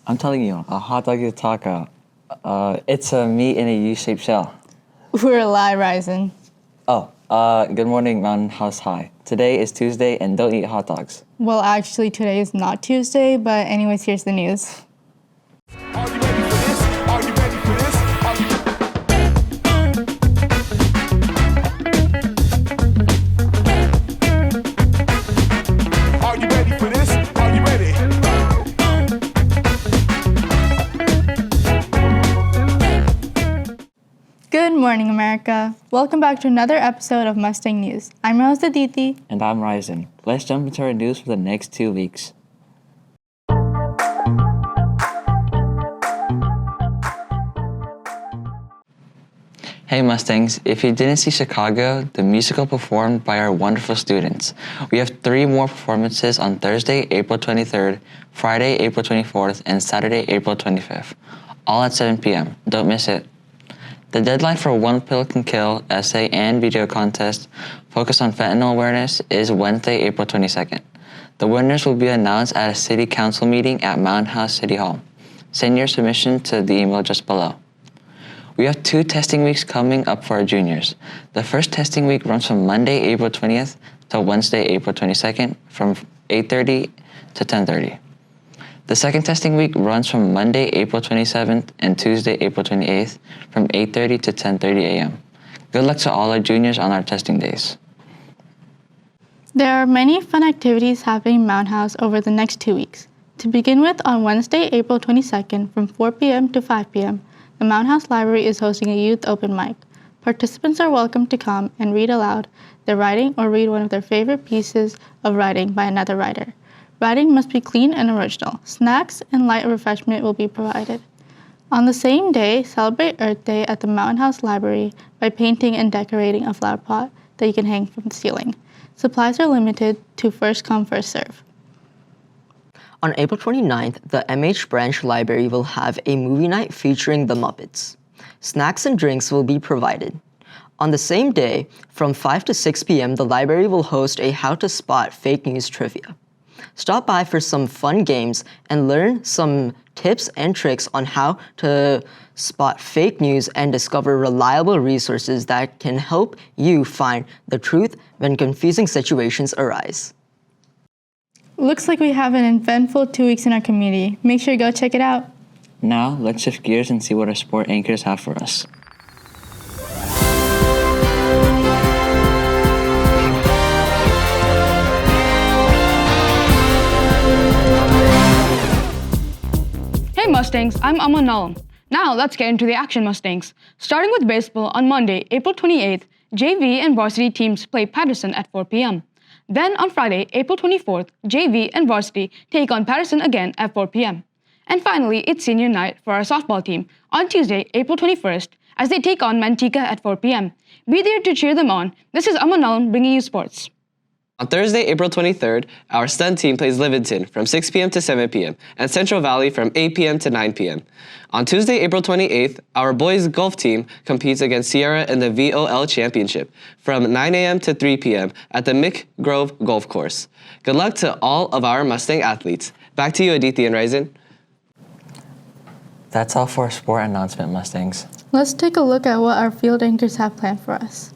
I'm telling you, a hot dog is a taco. It's a meat in a U-shaped shell. We're live, Ryzen. Good morning, Mountain House High. Today is Tuesday, and don't eat hot dogs. Well, actually, today is not Tuesday, but anyways, here's the news. Are you ready for this? Are you ready for this? Are you ready for this? Are you ready? Good morning, America. Welcome back to another episode of Mustang News. I'm your host, Aditi. And I'm Ryzen. Let's jump into our news for the next 2 weeks. Hey Mustangs, if you didn't see Chicago, the musical performed by our wonderful students. We have 3 more performances on Thursday, April 23rd, Friday, April 24th, and Saturday, April 25th. All at 7 p.m. Don't miss it. The deadline for One Pill Can Kill essay and video contest focused on fentanyl awareness is Wednesday, April 22nd. The winners will be announced at a city council meeting at Mountain House City Hall. Send your submission to the email just below. We have 2 testing weeks coming up for our juniors. The first testing week runs from Monday, April 20th to Wednesday, April 22nd from 8:30 to 10:30. The second testing week runs from Monday, April 27th and Tuesday, April 28th from 8:30 to 10:30 a.m. Good luck to all our juniors on our testing days. There are many fun activities happening in Mountain House over the next 2 weeks. To begin with, on Wednesday, April 22nd from 4 p.m. to 5 p.m., the Mountain House Library is hosting a youth open mic. Participants are welcome to come and read aloud their writing or read one of their favorite pieces of writing by another writer. Writing must be clean and original. Snacks and light refreshment will be provided. On the same day, celebrate Earth Day at the Mountain House Library by painting and decorating a flower pot that you can hang from the ceiling. Supplies are limited to first come, first serve. On April 29th, the MH Branch Library will have a movie night featuring the Muppets. Snacks and drinks will be provided. On the same day, from 5 to 6 p.m., the library will host a How to Spot Fake News trivia. Stop by for some fun games and learn some tips and tricks on how to spot fake news and discover reliable resources that can help you find the truth when confusing situations arise. Looks like we have an eventful 2 weeks in our community. Make sure you go check it out. Now, let's shift gears and see what our sport anchors have for us. Hey Mustangs, I'm Aman Nalam. Now let's get into the action, Mustangs. Starting with baseball on Monday, April 28th, JV and varsity teams play Patterson at 4 p.m. Then on Friday, April 24th, JV and varsity take on Patterson again at 4 p.m. And finally, it's senior night for our softball team on Tuesday, April 21st, as they take on Manteca at 4 p.m. Be there to cheer them on. This is Aman Nalam bringing you sports. On Thursday, April 23rd, our stunt team plays Livingston from 6 p.m. to 7 p.m. and Central Valley from 8 p.m. to 9 p.m. On Tuesday, April 28th, our boys golf team competes against Sierra in the VOL Championship from 9 a.m. to 3 p.m. at the Mick Grove Golf Course. Good luck to all of our Mustang athletes. Back to you, Aditi and Ryzen. That's all for our sport announcement, Mustangs. Let's take a look at what our field anchors have planned for us.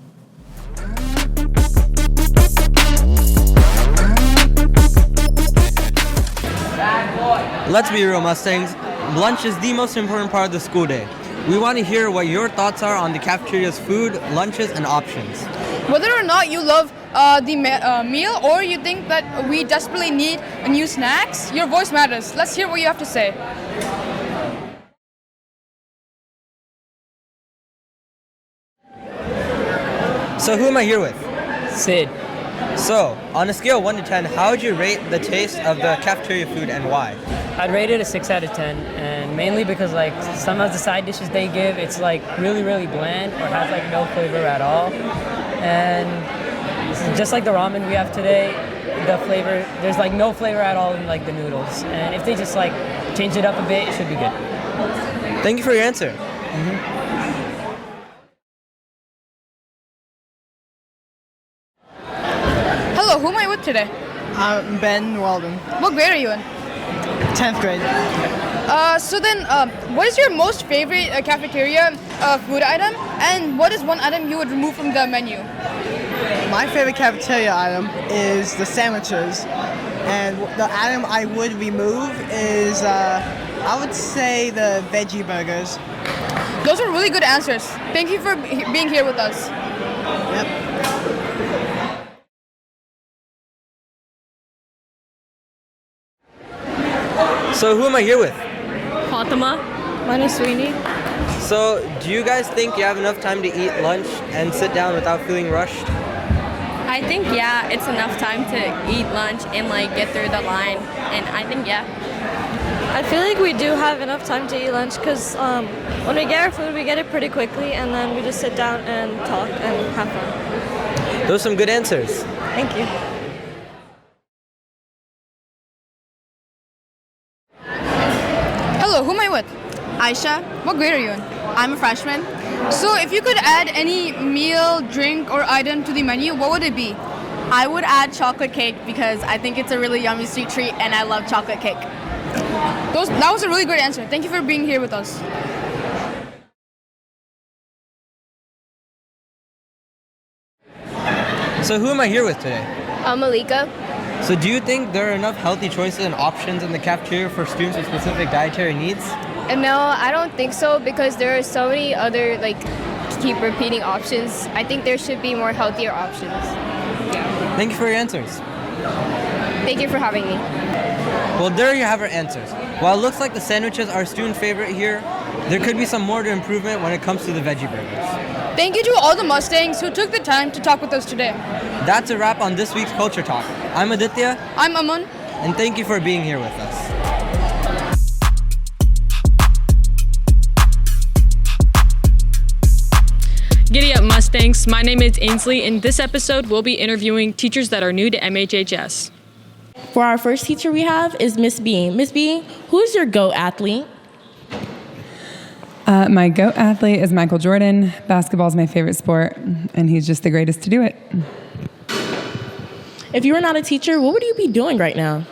Let's be real, Mustangs. Lunch is the most important part of the school day. We want to hear what your thoughts are on the cafeteria's food, lunches, and options. Whether or not you love the meal or you think that we desperately need new snacks, your voice matters. Let's hear what you have to say. So who am I here with? Sid. So, on a scale of 1 to 10, how would you rate the taste of the cafeteria food and why? I'd rate it a 6 out of 10, and mainly because like some of the side dishes they give, it's like really bland or has like no flavor at all. And just like the ramen we have today, the flavor, there's like no flavor at all in like the noodles. And if they just like change it up a bit, it should be good. Thank you for your answer. Hello, who am I with today? I'm Ben Walden, What grade are you in? 10th grade. What is your most favorite cafeteria food item, and what is one item you would remove from the menu? My favorite cafeteria item is the sandwiches, and the item I would remove is, I would say the veggie burgers. Those are really good answers. Thank you for being here with us. Yep. So who am I here with? Fatima. Mine is Sweeney. So do you guys think you have enough time to eat lunch and sit down without feeling rushed? I think, yeah, it's enough time to eat lunch and like get through the line. And I think, yeah. I feel like we do have enough time to eat lunch because when we get our food, we get it pretty quickly, and then we just sit down and talk and have fun. Those are some good answers. Thank you. Hello, who am I with? Aisha, What grade are you in? I'm a freshman. So if you could add any meal, drink, or item to the menu, what would it be? I would add chocolate cake because I think it's a really yummy sweet treat and I love chocolate cake. That was a really great answer. Thank you for being here with us. So who am I here with today? I'm Malika. So do you think there are enough healthy choices and options in the cafeteria for students with specific dietary needs? No, I don't think so because there are so many other keep repeating options. I think there should be more healthier options. Thank you for your answers. Thank you for having me. Well, there you have our answers. While it looks like the sandwiches are a student favorite here, there could be some more to improvement when it comes to the veggie burgers. Thank you to all the Mustangs who took the time to talk with us today. That's a wrap on this week's Culture Talk. I'm Aditya. I'm Aman. And thank you for being here with us. Giddy up, Mustangs. My name is Ainsley. In this episode, we'll be interviewing teachers that are new to MHHS. For our first teacher we have is Miss Bean. Miss Bean, who is your GOAT athlete? My GOAT athlete is Michael Jordan. Basketball is my favorite sport, and he's just the greatest to do it. If you were not a teacher, what would you be doing right now?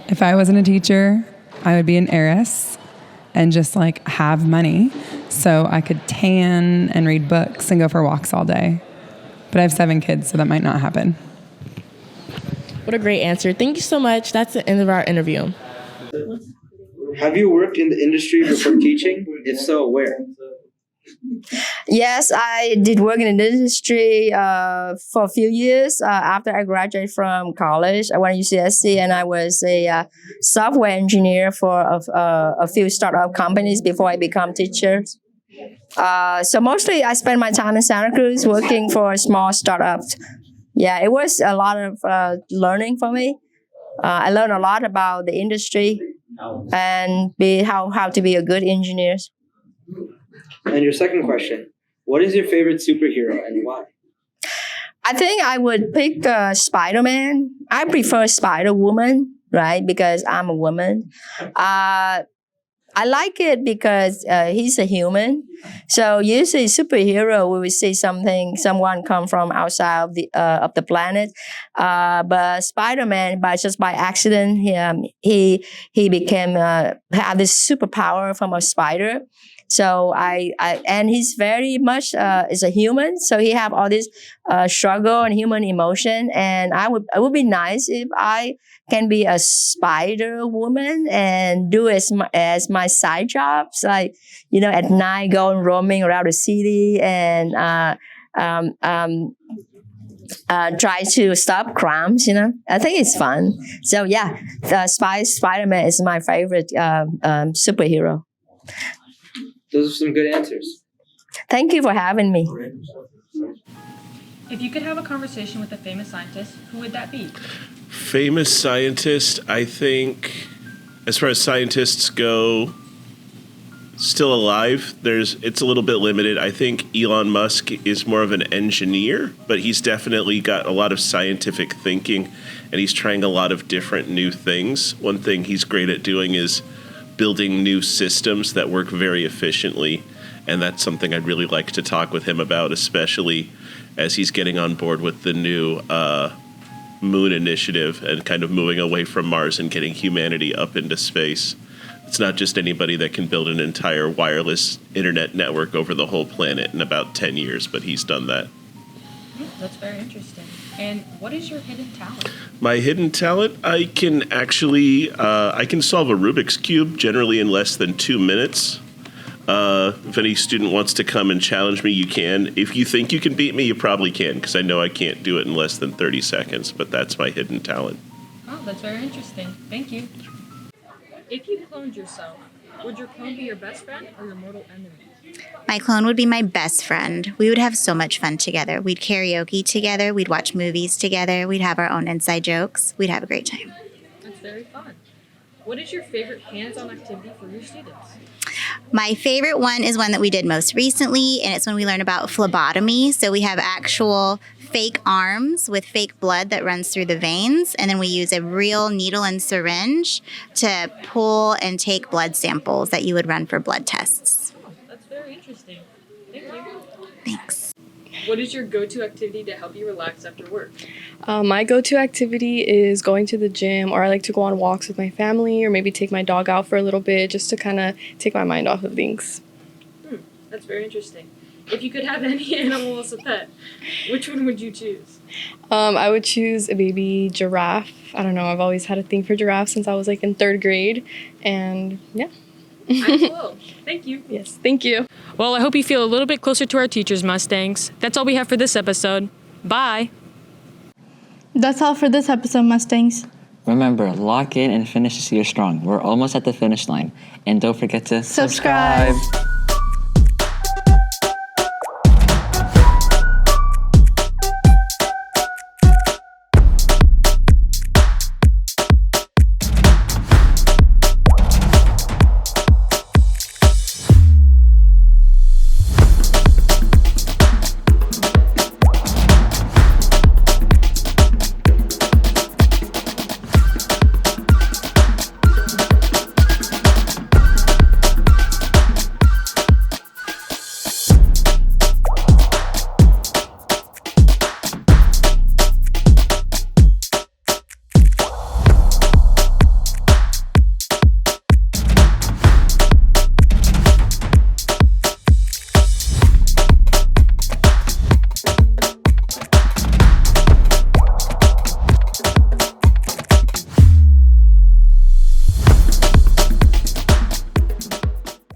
If I wasn't a teacher, I would be an heiress and just have money so I could tan and read books and go for walks all day. But I have 7 kids, so that might not happen. What a great answer. Thank you so much. That's the end of our interview. Have you worked in the industry before teaching? If so, where? Yes, I did work in the industry for a few years after I graduated from college. I went to UCSC and I was a software engineer for a few startup companies before I became teacher. So mostly I spent my time in Santa Cruz working for small startups. Yeah, it was a lot of learning for me. I learned a lot about the industry and how to be a good engineer. And your second question, what is your favorite superhero and why? I think I would pick Spider-Man. I prefer Spider-Woman, right? Because I'm a woman. I like it because he's a human. So usually superhero, we will see someone come from outside of the planet. But Spider-Man, just by accident, he became had this superpower from a spider. So and he's very much is a human. So he have all this struggle and human emotion. And it would be nice if I can be a spider woman and do as my side jobs, at night going roaming around the city and try to stop crimes. I think it's fun. So yeah, Spider-Man is my favorite superhero. Those are some good answers. Thank you for having me. If you could have a conversation with a famous scientist, who would that be? Famous scientist, I think, as far as scientists go, still alive, it's a little bit limited. I think Elon Musk is more of an engineer, but he's definitely got a lot of scientific thinking, and he's trying a lot of different new things. One thing he's great at doing is building new systems that work very efficiently, and that's something I'd really like to talk with him about, especially as he's getting on board with the new Moon initiative and kind of moving away from Mars and getting humanity up into space. It's not just anybody that can build an entire wireless internet network over the whole planet in about 10 years, but he's done that. That's very interesting. And what is your hidden talent? My hidden talent, I can solve a Rubik's Cube generally in less than 2 minutes. If any student wants to come and challenge me, you can. If you think you can beat me, you probably can, because I know I can't do it in less than 30 seconds, but that's my hidden talent. Oh, that's very interesting. Thank you. If you cloned yourself, would your clone be your best friend or your mortal enemy? My clone would be my best friend. We would have so much fun together. We'd karaoke together. We'd watch movies together. We'd have our own inside jokes. We'd have a great time. That's very fun. What is your favorite hands-on activity for your students? My favorite one is one that we did most recently, and it's when we learn about phlebotomy. So we have actual fake arms with fake blood that runs through the veins, and then we use a real needle and syringe to pull and take blood samples that you would run for blood tests. Oh, that's very interesting. Thank you. Thanks. What is your go-to activity to help you relax after work? My go-to activity is going to the gym, or I like to go on walks with my family, or maybe take my dog out for a little bit just to kind of take my mind off of things. That's very interesting. If you could have any animal as a pet, which one would you choose? I would choose a baby giraffe. I don't know, I've always had a thing for giraffes since I was like in 3rd grade, and yeah. I will. Thank you. Yes, thank you. Well, I hope you feel a little bit closer to our teachers, Mustangs. That's all we have for this episode. Bye. That's all for this episode, Mustangs. Remember, lock in and finish this year strong. We're almost at the finish line. And don't forget to Subscribe.